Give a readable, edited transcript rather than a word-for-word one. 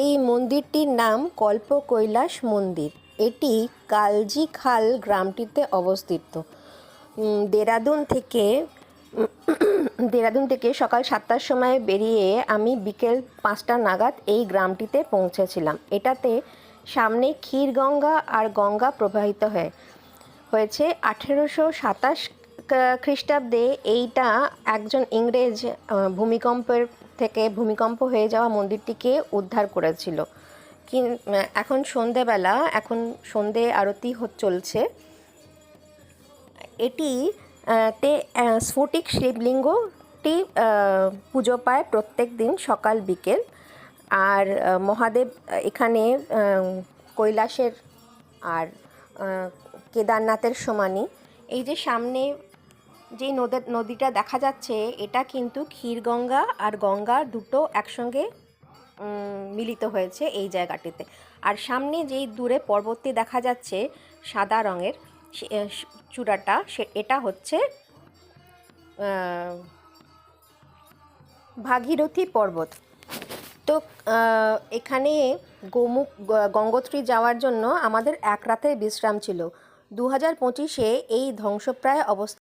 এই মন্দিরটির নাম কল্প কৈলাস মন্দির। এটি কালজি খাল গ্রামটিতে অবস্থিত। দেরাদুন থেকে সকাল 7টার সময় বেরিয়ে আমি বিকেল 5টা নাগাদ এই গ্রামটিতে পৌঁছেছিলাম। এটাতে সামনে ক্ষীরগঙ্গা আর গঙ্গা প্রবাহিত হয়েছে। 1827 খ্রিস্টাব্দে এইটা একজন ইংরেজ ভূমিকম্প হয়ে যাওয়া মন্দিরটিকে উদ্ধার করেছিল। এখন সন্ধেবেলা, এখন সন্ধে আরতি চলছে। এটি তে স্ফটিক শিবলিঙ্গটি পুজো পায় প্রত্যেক দিন সকাল বিকেল। আর মহাদেব এখানে কৈলাসের আর কেদারনাথের সমানই। এই যে সামনে যে নদীটা দেখা যাচ্ছে, এটা কিন্তু ক্ষীরগঙ্গা আর গঙ্গা দুটো একসঙ্গে মিলিত হয়েছে এই জায়গাটিতে। আর সামনে যেই দূরে পর্বতটি দেখা যাচ্ছে সাদা রঙের চূড়াটা, এটা হচ্ছে ভাগীরথী পর্বত। তো এখানে গঙ্গোত্রী যাওয়ার জন্য আমাদের এক রাতের বিশ্রাম ছিল। 2025-এ এই ধ্বংসপ্রায় অবস্থা